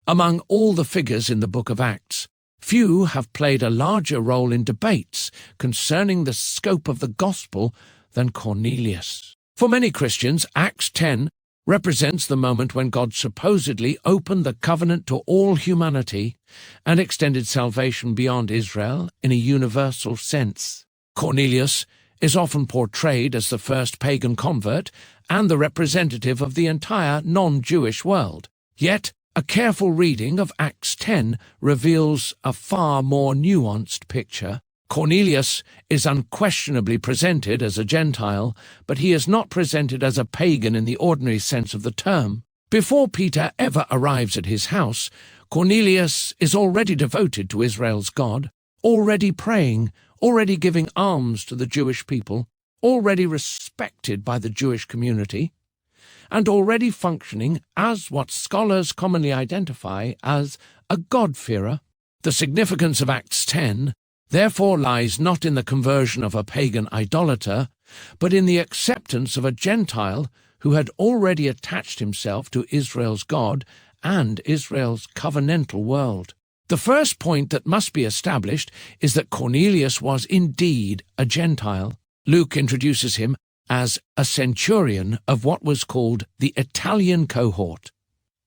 Among all the figures in the book of Acts, few have played a larger role in debates concerning the scope of the gospel than Cornelius. For many Christians, Acts 10 represents the moment when God supposedly opened the covenant to all humanity and extended salvation beyond Israel in a universal sense. Cornelius is often portrayed as the first pagan convert and the representative of the entire non-Jewish world. Yet, a careful reading of Acts 10 reveals a far more nuanced picture. Cornelius is unquestionably presented as a Gentile, but he is not presented as a pagan in the ordinary sense of the term. Before Peter ever arrives at his house, Cornelius is already devoted to Israel's God, already praying, already giving alms to the Jewish people, already respected by the Jewish community, and already functioning as what scholars commonly identify as a God-fearer. The significance of Acts 10 therefore lies not in the conversion of a pagan idolater, but in the acceptance of a Gentile who had already attached himself to Israel's God and Israel's covenantal world. The first point that must be established is that Cornelius was indeed a Gentile. Luke introduces him as a centurion of what was called the Italian cohort.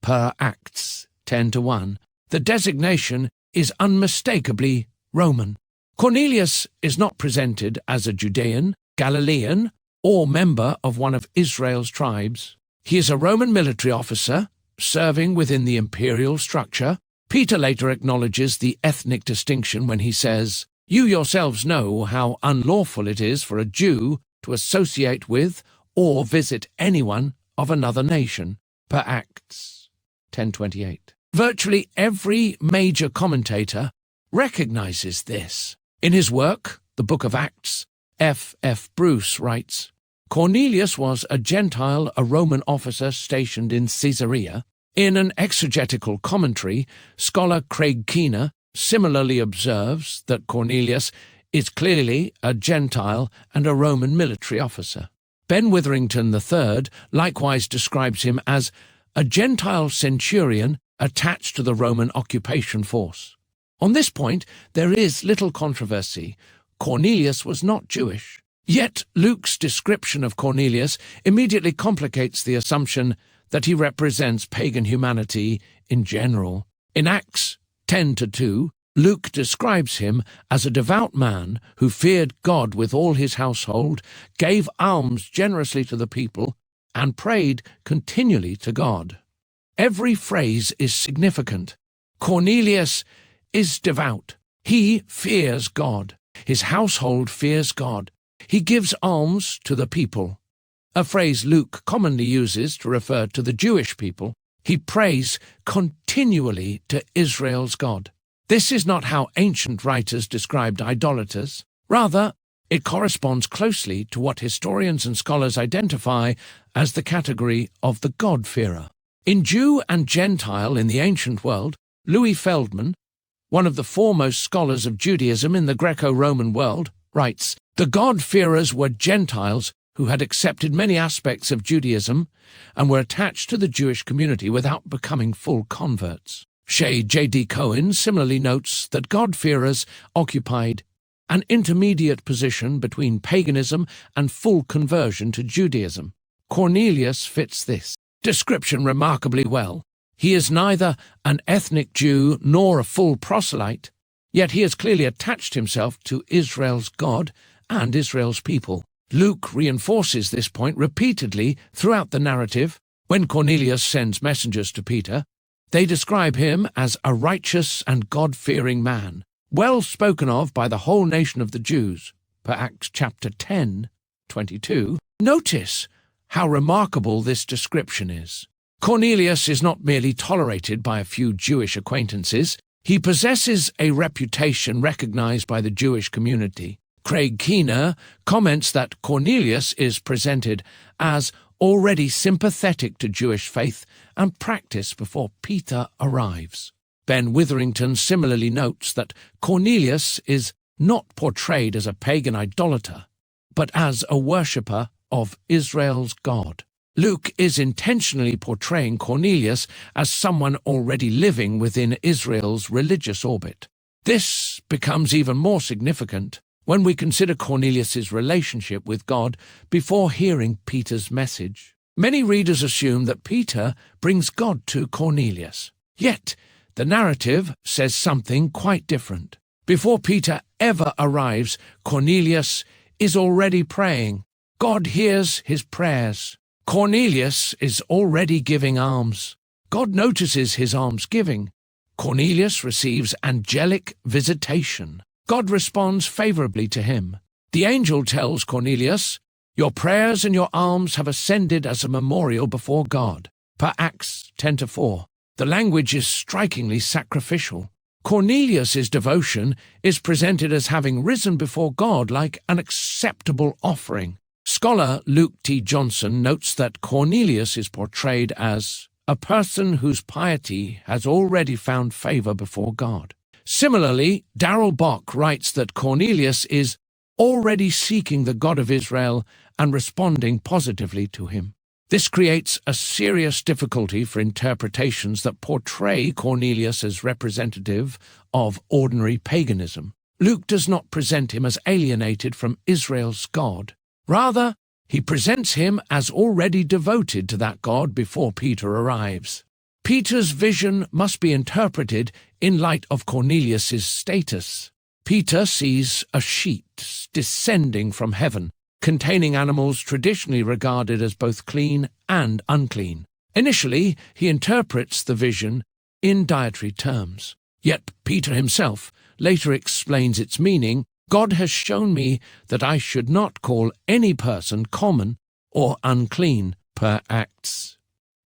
Per Acts 10:1, the designation is unmistakably Roman. Cornelius is not presented as a Judean, Galilean, or member of one of Israel's tribes. He is a Roman military officer, serving within the imperial structure. Peter later acknowledges the ethnic distinction when he says, "You yourselves know how unlawful it is for a Jew to associate with or visit anyone of another nation." Per Acts 10:28. Virtually every major commentator recognizes this. In his work, the Book of Acts, F. Bruce writes, Cornelius was a Gentile, a Roman officer stationed in Caesarea. In an exegetical commentary, scholar Craig Keener similarly observes that Cornelius is clearly a Gentile and a Roman military officer. Ben Witherington III likewise describes him as a Gentile centurion attached to the Roman occupation force. On this point, there is little controversy. Cornelius was not Jewish. Yet Luke's description of Cornelius immediately complicates the assumption that he represents pagan humanity in general. In Acts 10:2, Luke describes him as a devout man who feared God with all his household, gave alms generously to the people, and prayed continually to God. Every phrase is significant. Cornelius is devout. He fears God. His household fears God. He gives alms to the people, a phrase Luke commonly uses to refer to the Jewish people. He prays continually to Israel's God. This is not how ancient writers described idolaters. Rather, it corresponds closely to what historians and scholars identify as the category of the God-fearer. In Jew and Gentile in the ancient world, Louis Feldman, one of the foremost scholars of Judaism in the Greco-Roman world, writes, "The God-fearers were Gentiles who had accepted many aspects of Judaism and were attached to the Jewish community without becoming full converts." Shea J.D. Cohen similarly notes that God-fearers occupied an intermediate position between paganism and full conversion to Judaism. Cornelius fits this description remarkably well. He is neither an ethnic Jew nor a full proselyte, yet he has clearly attached himself to Israel's God and Israel's people. Luke reinforces this point repeatedly throughout the narrative. When Cornelius sends messengers to Peter, they describe him as a righteous and God-fearing man, well spoken of by the whole nation of the Jews, per Acts chapter 10:22. Notice how remarkable this description is. Cornelius is not merely tolerated by a few Jewish acquaintances. He possesses a reputation recognized by the Jewish community. Craig Keener comments that Cornelius is presented as already sympathetic to Jewish faith and practice before Peter arrives. Ben Witherington similarly notes that Cornelius is not portrayed as a pagan idolater, but as a worshipper of Israel's God. Luke is intentionally portraying Cornelius as someone already living within Israel's religious orbit. This becomes even more significant when we consider Cornelius's relationship with God before hearing Peter's message. Many readers assume that Peter brings God to Cornelius. Yet, the narrative says something quite different. Before Peter ever arrives, Cornelius is already praying. God hears his prayers. Cornelius is already giving alms. God notices his almsgiving. Cornelius receives angelic visitation. God responds favorably to him. The angel tells Cornelius, "Your prayers and your alms have ascended as a memorial before God." Per Acts 10-4. The language is strikingly sacrificial. Cornelius's devotion is presented as having risen before God like an acceptable offering. Scholar Luke T. Johnson notes that Cornelius is portrayed as a person whose piety has already found favor before God. Similarly, Darrell Bock writes that Cornelius is already seeking the God of Israel and responding positively to him. This creates a serious difficulty for interpretations that portray Cornelius as representative of ordinary paganism. Luke does not present him as alienated from Israel's God. Rather, he presents him as already devoted to that God before Peter arrives. Peter's vision must be interpreted in light of Cornelius's status. Peter sees a sheet descending from heaven, containing animals traditionally regarded as both clean and unclean. Initially, he interprets the vision in dietary terms. Yet Peter himself later explains its meaning. God has shown me that I should not call any person common or unclean, per Acts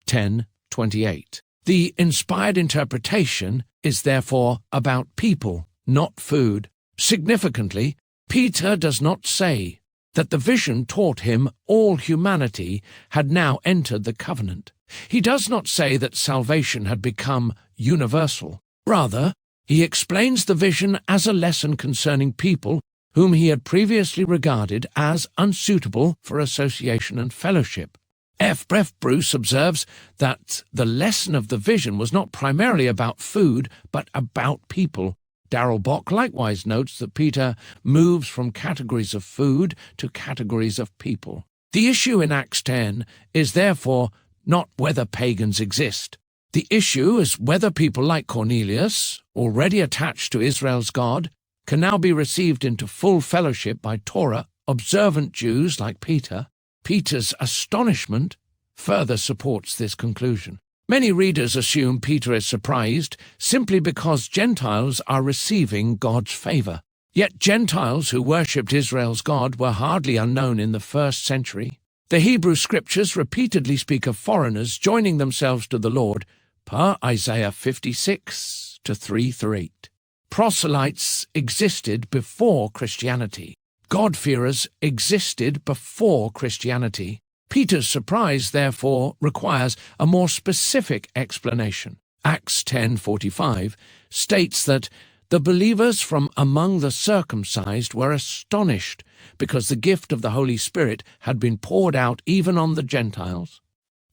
10:28. The inspired interpretation is therefore about people, not food. Significantly, Peter does not say that the vision taught him all humanity had now entered the covenant. He does not say that salvation had become universal. Rather, he explains the vision as a lesson concerning people whom he had previously regarded as unsuitable for association and fellowship. F. Bruce observes that the lesson of the vision was not primarily about food, but about people. Darrell Bock likewise notes that Peter moves from categories of food to categories of people. The issue in Acts 10 is therefore not whether pagans exist. The issue is whether people like Cornelius, already attached to Israel's God, can now be received into full fellowship by Torah-observant Jews like Peter. Peter's astonishment further supports this conclusion. Many readers assume Peter is surprised simply because Gentiles are receiving God's favor. Yet Gentiles who worshipped Israel's God were hardly unknown in the first century. The Hebrew Scriptures repeatedly speak of foreigners joining themselves to the Lord, per Isaiah 56:3-8. Proselytes existed before Christianity. God-fearers existed before Christianity. Peter's surprise, therefore, requires a more specific explanation. Acts 10:45 states that the believers from among the circumcised were astonished because the gift of the Holy Spirit had been poured out even on the Gentiles.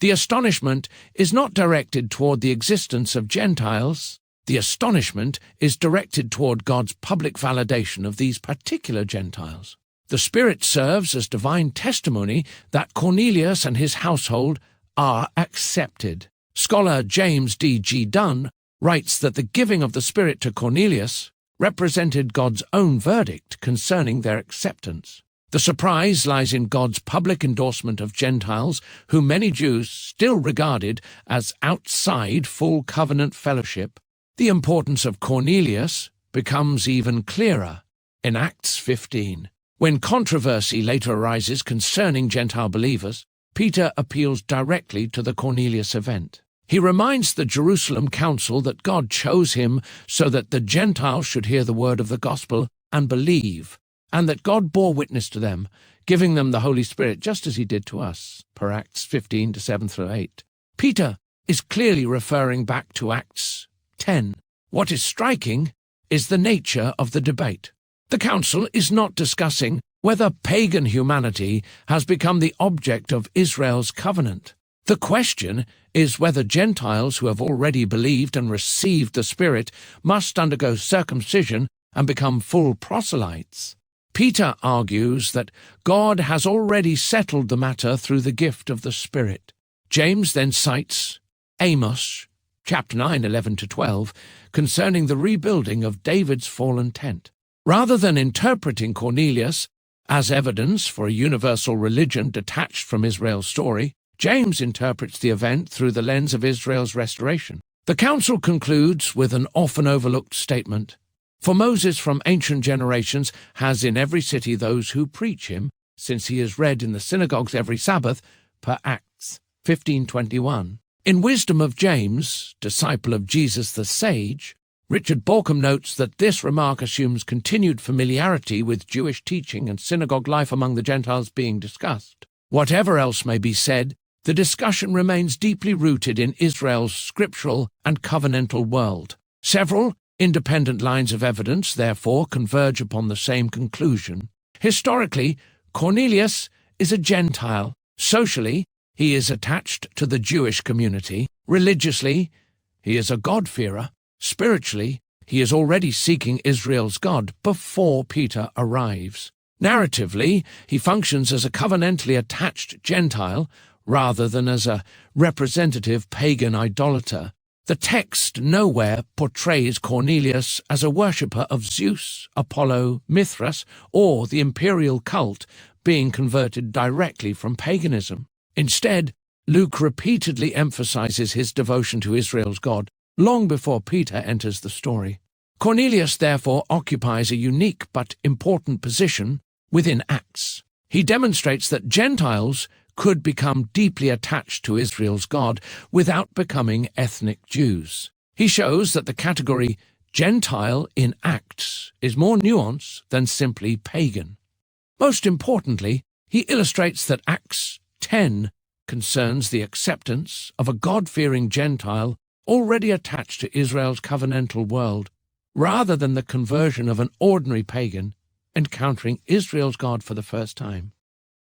The astonishment is not directed toward the existence of Gentiles. The astonishment is directed toward God's public validation of these particular Gentiles. The Spirit serves as divine testimony that Cornelius and his household are accepted. Scholar James D. G. Dunn writes that the giving of the Spirit to Cornelius represented God's own verdict concerning their acceptance. The surprise lies in God's public endorsement of Gentiles, whom many Jews still regarded as outside full covenant fellowship. The importance of Cornelius becomes even clearer in Acts 15. When controversy later arises concerning Gentile believers, Peter appeals directly to the Cornelius event. He reminds the Jerusalem council that God chose him so that the Gentiles should hear the word of the gospel and believe, and that God bore witness to them, giving them the Holy Spirit just as he did to us, per Acts 15:7-8. Peter is clearly referring back to Acts 10. What is striking is the nature of the debate. The council is not discussing whether pagan humanity has become the object of Israel's covenant. The question is whether Gentiles who have already believed and received the Spirit must undergo circumcision and become full proselytes. Peter argues that God has already settled the matter through the gift of the Spirit. James then cites Amos, chapter 9, 11-12, concerning the rebuilding of David's fallen tent. Rather than interpreting Cornelius as evidence for a universal religion detached from Israel's story, James interprets the event through the lens of Israel's restoration. The council concludes with an often overlooked statement: "For Moses from ancient generations has in every city those who preach him, since he is read in the synagogues every Sabbath," per Acts 15:21. In Wisdom of James, disciple of Jesus the Sage, Richard Bauckham notes that this remark assumes continued familiarity with Jewish teaching and synagogue life among the Gentiles being discussed. Whatever else may be said, the discussion remains deeply rooted in Israel's scriptural and covenantal world. Several independent lines of evidence, therefore, converge upon the same conclusion. Historically, Cornelius is a Gentile. Socially, he is attached to the Jewish community. Religiously, he is a God-fearer. Spiritually, he is already seeking Israel's God before Peter arrives. Narratively, he functions as a covenantally attached Gentile rather than as a representative pagan idolater. The text nowhere portrays Cornelius as a worshipper of Zeus, Apollo, Mithras, or the imperial cult being converted directly from paganism. Instead, Luke repeatedly emphasizes his devotion to Israel's God long before Peter enters the story. Cornelius, therefore, occupies a unique but important position within Acts. He demonstrates that Gentiles could become deeply attached to Israel's God without becoming ethnic Jews. He shows that the category Gentile in Acts is more nuanced than simply pagan. Most importantly, he illustrates that Acts 10 concerns the acceptance of a God-fearing Gentile already attached to Israel's covenantal world, rather than the conversion of an ordinary pagan encountering Israel's God for the first time.